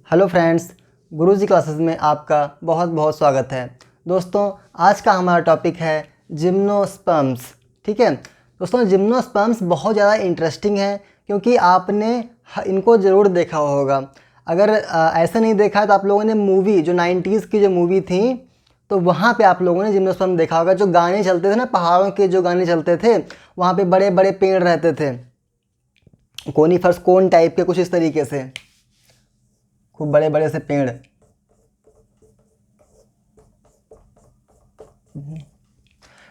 Hello friends, गुरुजी classes में आपका बहुत बहुत स्वागत है। दोस्तों, आज का हमारा टॉपिक है जिम्नोस्पर्म्स। ठीक है दोस्तों, जिम्नोस्पर्म्स बहुत ज़्यादा इंटरेस्टिंग है क्योंकि आपने इनको ज़रूर देखा होगा। अगर ऐसा नहीं देखा है तो आप लोगों ने मूवी जो 90s की जो मूवी थी तो वहाँ पे आप लोगों ने जिम्नोस्पर्म देखा होगा। जो गाने चलते थे ना, पहाड़ों के जो गाने चलते थे, वहाँ पे बड़े बड़े पेड़ रहते थे, कोनीफर्स कोन टाइप के, कुछ इस तरीके से खूब बड़े बड़े से पेड़।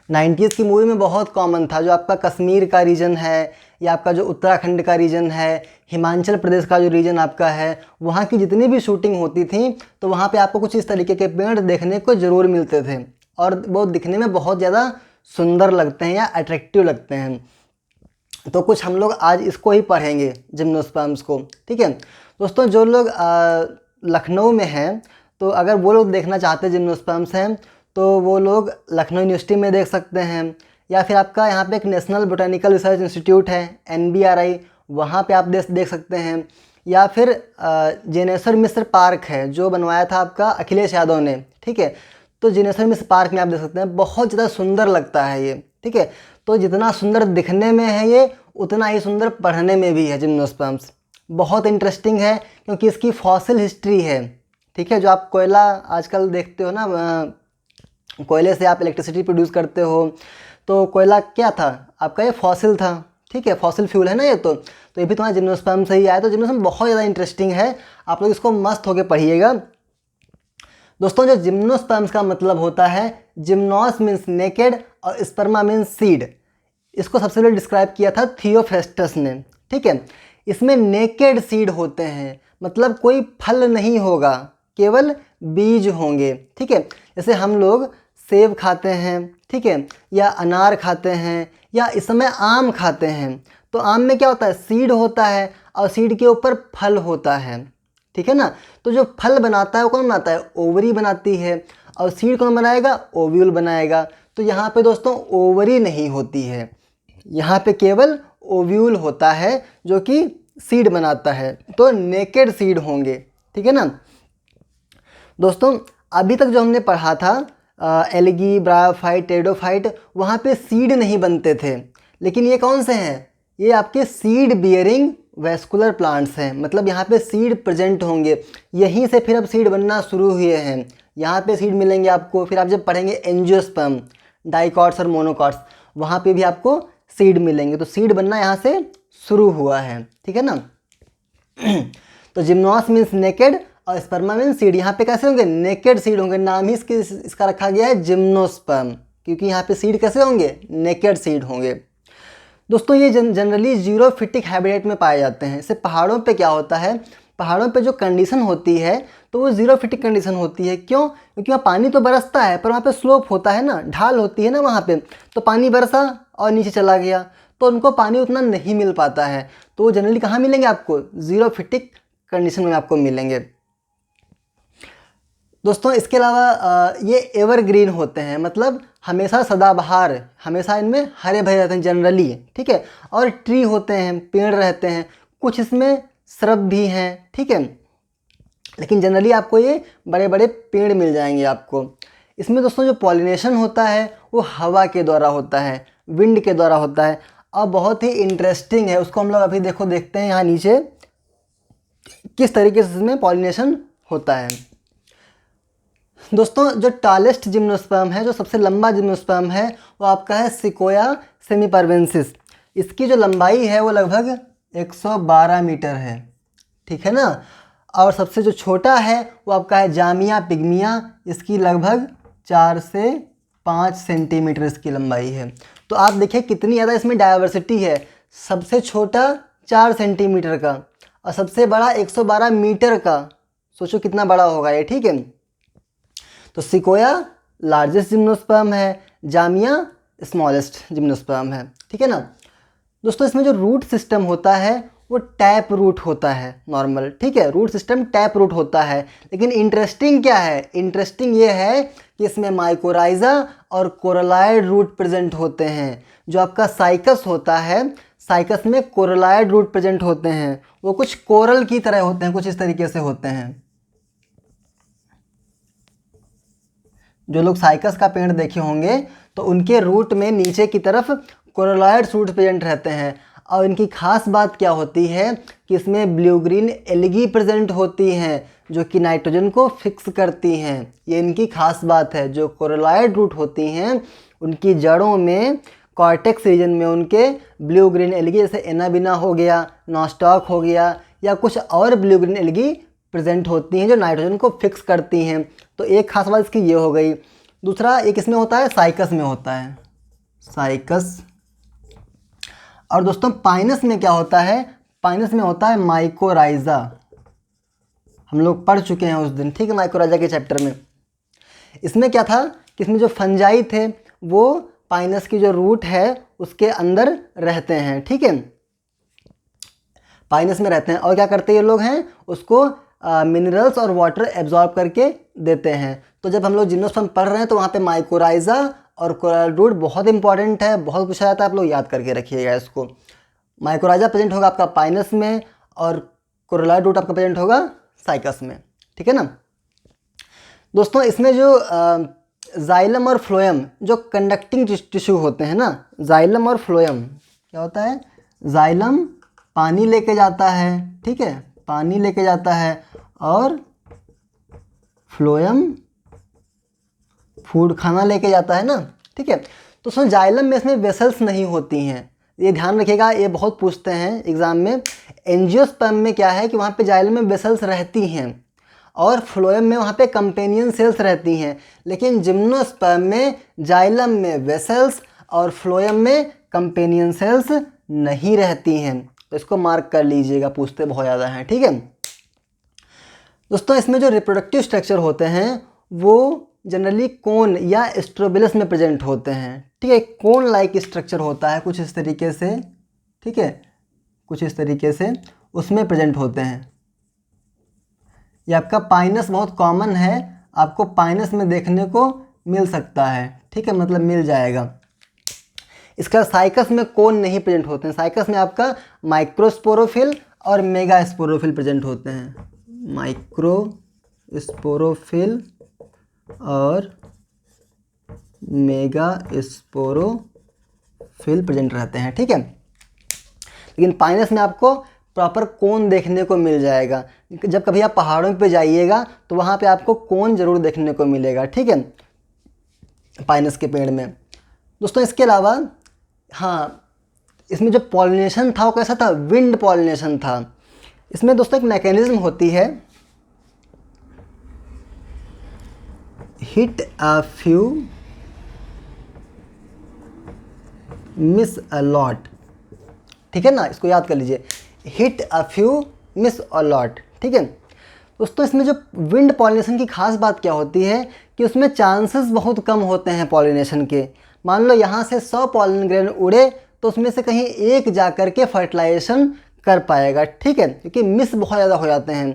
90s की मूवी में बहुत कॉमन था। जो आपका कश्मीर का रीजन है या आपका जो उत्तराखंड का रीजन है, हिमाचल प्रदेश का जो रीजन आपका है, वहाँ की जितनी भी शूटिंग होती थी तो वहाँ पे आपको कुछ इस तरीके के पेड़ देखने को ज़रूर मिलते थे और वो दिखने में बहुत ज़्यादा सुंदर लगते हैं या अट्रैक्टिव लगते हैं। तो कुछ हम लोग आज इसको ही पढ़ेंगे, जिम्नोस्पर्म्स को। ठीक है दोस्तों, जो लोग लखनऊ में हैं तो अगर वो लोग देखना चाहते हैं जिम्नोस्पर्म्स हैं तो वो लोग लखनऊ यूनिवर्सिटी में देख सकते हैं, या फिर आपका यहाँ पे एक नेशनल बोटानिकल रिसर्च इंस्टीट्यूट है NBRI, वहाँ पे आप देख सकते हैं। या फिर जिनेश्वर मिश्र पार्क है जो बनवाया था आपका अखिलेश यादव ने। ठीक है, तो जिनेश्वर मिश्र पार्क में आप देख सकते हैं, बहुत ज़्यादा सुंदर लगता है ये। ठीक है, तो जितना सुंदर दिखने में है ये, उतना ही सुंदर पढ़ने में भी है। जिम्नोस्पर्म्स बहुत इंटरेस्टिंग है क्योंकि इसकी फॉसिल हिस्ट्री है। ठीक है, जो आप कोयला आजकल देखते हो ना, कोयले से आप इलेक्ट्रिसिटी प्रोड्यूस करते हो, तो कोयला क्या था आपका? ये फॉसिल था। ठीक है, फॉसिल फ्यूल है ना ये। तो ये भी तुम्हारा जिम्नोस्पर्म से ही आया। तो जिम्नोस्पर्म बहुत ज़्यादा इंटरेस्टिंग है, आप लोग इसको मस्त होकर पढ़िएगा। दोस्तों, जो जिम्नोस्पर्म्स का मतलब होता है, जिम्नोस मीन्स नेकेड और स्पर्मा मीन्स सीड। इसको सबसे पहले डिस्क्राइब किया था थियोफ्रेस्टस ने। ठीक है, इसमें नेकेड सीड होते हैं, मतलब कोई फल नहीं होगा, केवल बीज होंगे। ठीक है, जैसे हम लोग सेब खाते हैं, ठीक है, या अनार खाते हैं, या इस समय आम खाते हैं, तो आम में क्या होता है? सीड होता है और सीड के ऊपर फल होता है। ठीक है ना, तो जो फल बनाता है वो कौन बनाता है? ओवरी बनाती है। और सीड कौन बनाएगा? ओव्यूल बनाएगा। तो यहाँ पे दोस्तों ओवरी नहीं होती है, यहाँ पे केवल ओव्यूल होता है जो कि सीड बनाता है। तो नेकेड सीड होंगे। ठीक है ना दोस्तों, अभी तक जो हमने पढ़ा था एल्गी, ब्रायोफाइट, टेरिडोफाइट, वहाँ पे सीड नहीं बनते थे, लेकिन ये कौन से हैं? ये आपके सीड बियरिंग वेस्कुलर प्लांट्स हैं। मतलब यहाँ पे सीड प्रेजेंट होंगे, यहीं से फिर अब सीड बनना शुरू हुए हैं। यहाँ पे सीड मिलेंगे आपको। फिर आप जब पढ़ेंगे एंजियोस्पर्म, डाइकॉट्स और मोनोकॉट्स, वहाँ पे भी आपको सीड मिलेंगे। तो सीड बनना यहाँ से शुरू हुआ है। ठीक है ना तो जिम्नोस मीन्स नेकेड और स्पर्मा मीन्स सीड। यहाँ पे कैसे होंगे? नेकेड सीड होंगे। नाम ही इसका रखा गया है जिम्नोस्पर्म, क्योंकि यहाँ पे सीड कैसे होंगे? नेकेड सीड होंगे। दोस्तों, ये जनरली जीरोफिटिक हैबिटेट में पाए जाते हैं। जैसे पहाड़ों पे क्या होता है, पहाड़ों पे जो कंडीशन होती है तो वो जीरोफिटिक कंडीशन होती है। क्यों? क्योंकि वहाँ पानी तो बरसता है पर वहाँ पे स्लोप होता है ना, ढाल होती है ना वहाँ पे, तो पानी बरसा और नीचे चला गया, तो उनको पानी उतना नहीं मिल पाता है। तो वो जनरली कहाँ मिलेंगे आपको? जीरोफिटिक कंडीशन में आपको मिलेंगे। दोस्तों, इसके अलावा ये एवरग्रीन होते हैं, मतलब हमेशा सदाबहार, हमेशा इनमें हरे भरे रहते हैं जनरली। ठीक है, और ट्री होते हैं, पेड़ रहते हैं, कुछ इसमें श्रब भी हैं। ठीक है, लेकिन जनरली आपको ये बड़े बड़े पेड़ मिल जाएंगे आपको। इसमें दोस्तों जो पॉलिनेशन होता है वो हवा के द्वारा होता है, विंड के द्वारा होता है, और बहुत ही इंटरेस्टिंग है। उसको हम लोग अभी देखते हैं यहाँ नीचे किस तरीके से इसमें पॉलिनेशन होता है। दोस्तों, जो टॉलेस्ट जिम्नोस्पर्म है, जो सबसे लंबा जिम्नोस्पर्म है, वो आपका है सिकोया सेमीपरवेंसिस। इसकी जो लंबाई है वो लगभग 112 मीटर है। ठीक है ना, और सबसे जो छोटा है वो आपका है जामिया पिग्मिया। इसकी लगभग 4 से 5 सेंटीमीटर इसकी लंबाई है। तो आप देखिए कितनी ज़्यादा इसमें डायवर्सिटी है। सबसे छोटा 4 सेंटीमीटर का और सबसे बड़ा 112 मीटर का। सोचो कितना बड़ा होगा ये। ठीक है, तो सिकोया लार्जेस्ट जिम्नोस्पर्म है, जामिया स्मॉलेस्ट जिम्नोस्पर्म है। ठीक है ना दोस्तों, इसमें जो रूट सिस्टम होता है वो टैप रूट होता है नॉर्मल। ठीक है, रूट सिस्टम टैप रूट होता है। लेकिन इंटरेस्टिंग क्या है? इंटरेस्टिंग ये है कि इसमें माइकोराइजा और कोरलाइड रूट प्रेजेंट होते हैं। जो आपका साइकस होता है, साइकस में कोरलाइड रूट प्रेजेंट होते हैं। वो कुछ कोरल की तरह होते हैं, कुछ इस तरीके से होते हैं। जो लोग साइकस का पेड़ देखे होंगे तो उनके रूट में नीचे की तरफ कोरोलॉइड शूट प्रेजेंट रहते हैं। और इनकी खास बात क्या होती है कि इसमें ब्लू ग्रीन एल्गी प्रेजेंट होती हैं जो कि नाइट्रोजन को फिक्स करती हैं। ये इनकी खास बात है। जो कोरोलॉइड रूट होती हैं उनकी जड़ों में कॉर्टेक्स रीजन में उनके ब्लू ग्रीन एल्गी जैसे एनाबिना हो गया, नॉस्टॉक हो गया या कुछ और ब्लू ग्रीन एल्गी प्रेजेंट होती हैं जो नाइट्रोजन को फिक्स करती हैं। तो एक खास बात इसकी ये हो गई। दूसरा एक इसमें होता है साइकस में होता है, साइकस। और दोस्तों पाइनस में क्या होता है? पाइनस में होता है माइकोराइजा। हम लोग पढ़ चुके हैं उस दिन, ठीक है, माइकोराइजा के चैप्टर में। इसमें क्या था कि इसमें जो फंजाई थे वो पाइनस की जो रूट है उसके अंदर रहते हैं, ठीक है, पाइनस में रहते हैं। और क्या करते हैं ये लोग हैं, उसको मिनरल्स और वाटर एब्जॉर्ब करके देते हैं। तो जब हम लोग जिम्नोस्पर्म पढ़ रहे हैं तो वहाँ पे माइकोराइजा और कोरल रूट बहुत इंपॉर्टेंट है, बहुत पूछा जाता है, आप लोग याद करके रखिएगा इसको। माइकोराइजा प्रेजेंट होगा आपका पाइनस में और कोरल रूट आपका प्रेजेंट होगा साइकस में, ठीक है ना। दोस्तों इसमें जो जाइलम और फ्लोएम जो कंडक्टिंग टिश्यू होते हैं ना, जाइलम और फ्लोएम क्या होता है? जाइलम पानी लेके जाता है, ठीक है, पानी लेके जाता है, और फ्लोएम फूड खाना लेके जाता है ना, ठीक है। तो उसमें जाइलम में इसमें वेसल्स नहीं होती हैं, ये ध्यान रखिएगा, ये बहुत पूछते हैं एग्जाम में। एंजियोस्पर्म में क्या है कि वहाँ पे जाइलम में वेसल्स रहती हैं और फ्लोएम में वहाँ पे कंपेनियन सेल्स रहती हैं। लेकिन जिम्नोस्पर्म में जाइलम में वेसल्स और फ्लोएम में कंपेनियन सेल्स नहीं रहती हैं। तो इसको मार्क कर लीजिएगा, पूछते बहुत ज़्यादा हैं, ठीक है। दोस्तों इसमें जो रिप्रोडक्टिव स्ट्रक्चर होते हैं वो जनरली कोन या स्ट्रोबिलस में प्रेजेंट होते हैं, ठीक है। कोन लाइक स्ट्रक्चर होता है कुछ इस तरीके से, ठीक है, कुछ इस तरीके से उसमें प्रेजेंट होते हैं। ये आपका पाइनस बहुत कॉमन है, आपको पाइनस में देखने को मिल सकता है, ठीक है, मतलब मिल जाएगा। इसका साइकस में कोन नहीं प्रेजेंट होते हैं। साइकस में आपका माइक्रोस्पोरोफिल और मेगा स्पोरोफिल प्रेजेंट होते हैं, माइक्रोस्पोरोफिल और मेगा स्पोरोफिल प्रेजेंट रहते हैं, ठीक है। लेकिन पाइनस में आपको प्रॉपर कोन देखने को मिल जाएगा। जब कभी आप पहाड़ों पे जाइएगा तो वहाँ पे आपको कोन ज़रूर देखने को मिलेगा, ठीक है, पाइनस के पेड़ में। दोस्तों इसके अलावा हाँ, इसमें जो पॉलिनेशन था वो कैसा था? विंड पॉलिनेशन था। इसमें दोस्तों एक मैकेनिज्म होती है, hit a few miss a lot, ठीक है ना, इसको याद कर लीजिए, hit a few miss a lot, ठीक है। दोस्तों इसमें जो विंड पॉलिनेशन की खास बात क्या होती है कि उसमें चांसेस बहुत कम होते हैं पॉलिनेशन के। मान लो यहाँ से 100 पॉलन ग्रेन उड़े तो उसमें से कहीं एक जा कर के फर्टिलाइजेशन कर पाएगा, ठीक है, क्योंकि मिस बहुत ज़्यादा हो जाते हैं।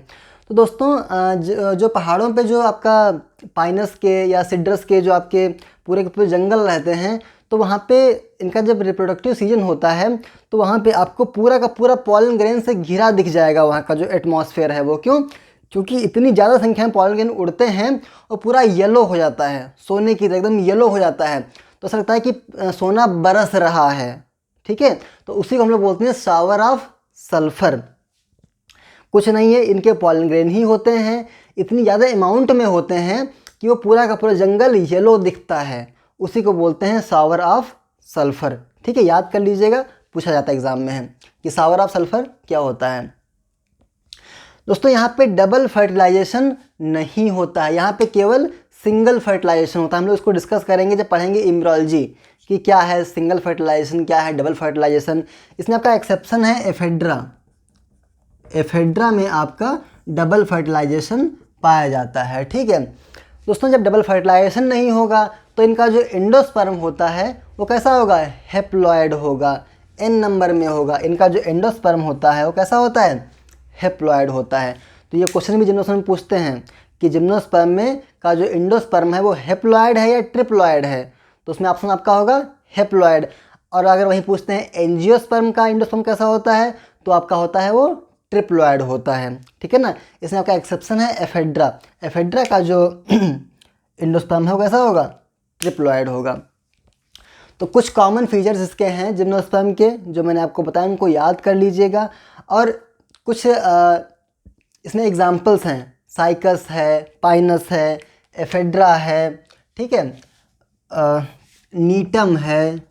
तो दोस्तों जो पहाड़ों पे जो आपका पाइनस के या सिड्रस के जो आपके पूरे के पूरे जंगल रहते हैं तो वहाँ पे इनका जब रिप्रोडक्टिव सीजन होता है तो वहाँ पे आपको पूरा का पूरा पॉलन ग्रेन से घिरा दिख जाएगा वहाँ का जो एटमॉस्फेयर है वो। क्यों? क्योंकि इतनी ज़्यादा संख्या में पॉलन ग्रेन उड़ते हैं और पूरा येलो हो जाता है, सोने की तरह एकदम येलो हो जाता है, तो ऐसा लगता है कि सोना बरस रहा है, ठीक है। तो उसी को हम लोग बोलते हैं शावर ऑफ सल्फर। कुछ नहीं है, इनके पॉलन ग्रेन ही होते हैं, इतनी ज़्यादा अमाउंट में होते हैं कि वो पूरा का पूरा जंगल येलो दिखता है, उसी को बोलते हैं शावर ऑफ सल्फर, ठीक है, याद कर लीजिएगा, पूछा जाता है एग्जाम में है कि शावर ऑफ सल्फर क्या होता है। दोस्तों यहाँ पे डबल फर्टिलाइजेशन नहीं होता है, यहाँ पे केवल सिंगल फर्टिलाइजेशन होता है। हम लोग इसको डिस्कस करेंगे जब पढ़ेंगे एम्ब्रियोलॉजी कि क्या है सिंगल फर्टिलाइजेशन, क्या है डबल फर्टिलाइजेशन। इसमें आपका एक्सेप्शन है एफेड्रा, एफेड्रा में आपका डबल फर्टिलाइजेशन पाया जाता है, ठीक है। दोस्तों जब डबल फर्टिलाइजेशन नहीं होगा तो इनका जो एंडोस्पर्म होता है वो कैसा होगा? हेप्लॉयड होगा, एन नंबर में होगा। इनका जो एंडोस्पर्म होता है वो कैसा होता है? हेप्लॉयड होता है। तो ये क्वेश्चन भी जिम्नोस्पर्म में पूछते हैं कि जिम्नोस्पर्म में का जो एंडोस्पर्म है वो हेप्लॉयड है या ट्रिप्लॉयड है, तो उसमें ऑप्शन आपका होगा हेप्लॉयड। और अगर वही पूछते हैं एंजियोस्पर्म का एंडोस्पर्म कैसा होता है तो आपका होता है वो ट्रिप्लॉयड होता है, ठीक है ना। इसमें आपका एक्सेप्शन है एफेड्रा। एफेड्रा का जो एंडोस्पर्म है वो कैसा होगा, ट्रिप्लॉइड होगा। तो कुछ कॉमन फीचर्स इसके हैं जिम्नोस्पर्म के, जो मैंने आपको बताया उनको याद कर लीजिएगा। और कुछ इसमें एग्जाम्पल्स हैं, साइकस है, पाइनस है, एफेड्रा है, ठीक है, नीटम है,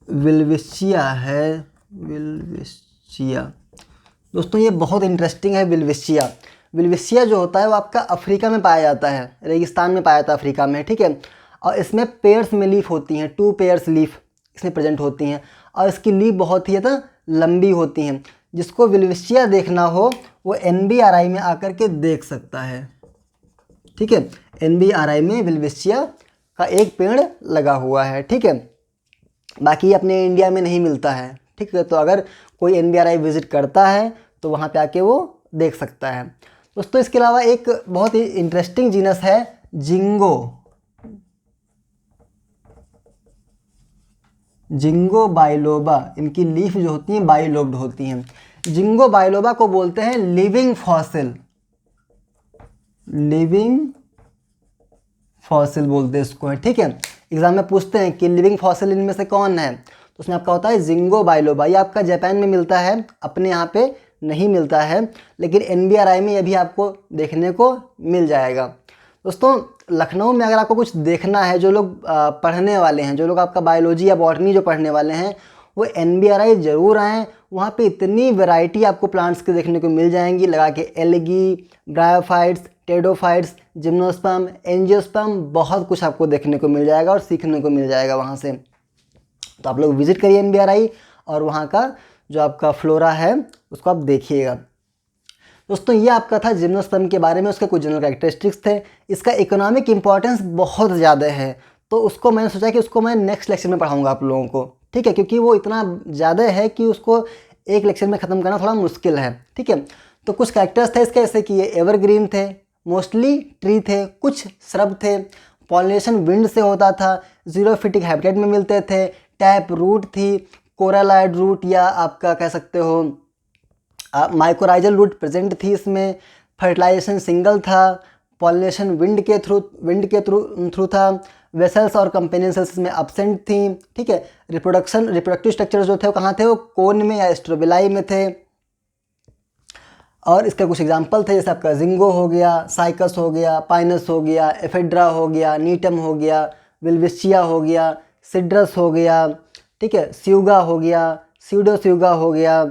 विल्विशिया है, विल्विशिया। दोस्तों ये बहुत इंटरेस्टिंग है विल्विशिया। विल्विशिया जो होता है वो आपका अफ्रीका में पाया जाता है, रेगिस्तान में पाया जाता है अफ्रीका में, ठीक है। और इसमें पेयर्स में लीफ होती हैं, 2 पेयर्स लीफ इसमें प्रेजेंट होती हैं, और इसकी लीफ बहुत ही लंबी होती हैं। जिसको विल्विशिया देखना हो वो NBRI में आकर के देख सकता है, ठीक है। NBRI में विल्विशिया का एक पेड़ लगा हुआ है, ठीक है। बाकी अपने इंडिया में नहीं मिलता है, ठीक है। तो अगर कोई NBRI विज़िट करता है तो वहाँ पे आके वो देख सकता है। दोस्तों इसके अलावा एक बहुत ही इंटरेस्टिंग जीनस है जिंगो, जिंगो बाइलोबा। इनकी लीफ जो होती हैं बाइलोब्ड होती हैं। जिंगो बाइलोबा को बोलते हैं लिविंग फॉसिल, लिविंग फॉसिल बोलते हैं इसको, है, ठीक है। एग्जाम में पूछते हैं कि लिविंग फॉसिल इनमें से कौन है, तो उसमें आपका होता है जिंगो बाइलोबा। ये आपका जापान में मिलता है, अपने यहाँ पे नहीं मिलता है, लेकिन NBRI में ये भी आपको देखने को मिल जाएगा। दोस्तों लखनऊ में अगर आपको कुछ देखना है, जो लोग पढ़ने वाले हैं, जो लोग आपका बायोलॉजी या बॉटनी जो पढ़ने वाले हैं, वो NBRI ज़रूर आएँ। वहाँ पे इतनी वैरायटी आपको प्लांट्स के देखने को मिल जाएंगी, लगा के एल्गी, ब्रायोफाइट्स, टेडोफाइट्स, जिम्नोस्पर्म, एंजियोस्पर्म, बहुत कुछ आपको देखने को मिल जाएगा और सीखने को मिल जाएगा वहाँ से। तो आप लोग विज़िट करिए NBRI और वहाँ का जो आपका फ्लोरा है उसको आप देखिएगा। दोस्तों ये आपका था जिम्नोस्पर्म के बारे में, उसके कुछ जनरल कैरेक्टरिस्टिक्स थे। इसका इकोनॉमिक इंपॉर्टेंस बहुत ज़्यादा है, तो उसको मैंने सोचा कि उसको मैं नेक्स्ट लेक्चर में पढ़ाऊँगा आप लोगों को, ठीक है, क्योंकि वो इतना ज़्यादा है कि उसको एक लेक्चर में ख़त्म करना थोड़ा मुश्किल है, ठीक है। तो कुछ कैरेक्टर्स थे इसके, ऐसे कि ये एवरग्रीन थे, मोस्टली ट्री थे, कुछ श्रब थे, पॉलिनेशन विंड से होता था, जीरोफिटिक हैबिटेट में मिलते थे, टैप रूट थी, कोरालाइड रूट या आपका कह सकते हो माइकोराइजल रूट प्रेजेंट थी इसमें, फर्टिलाइजेशन सिंगल था, पॉलिनेशन विंड के थ्रू था, वेसल्स और कंपेनियन सेल्स में एब्सेंट थी, ठीक है। रिप्रोडक्टिव स्ट्रक्चर जो थे वो कहाँ थे, वो कोन में या स्ट्रोबिलाई में थे। और इसके कुछ एग्जांपल थे, जैसे आपका जिंगो हो गया, साइकस हो गया, पाइनस हो गया, एफेड्रा हो गया, नीटम हो गया, विल्विशिया हो गया, सिड्रस हो गया, ठीक है, स्यूगा हो गया, स्यूडोस्यूगा हो गया।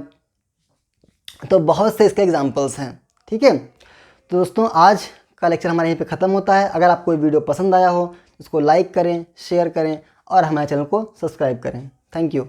तो बहुत से इसके एग्जांपल्स हैं, ठीक है। तो दोस्तों आज का लेक्चर हमारे यहीं पे ख़त्म होता है। अगर आपको ये वीडियो पसंद आया हो तो इसको लाइक करें, शेयर करें और हमारे चैनल को सब्सक्राइब करें। Thank you.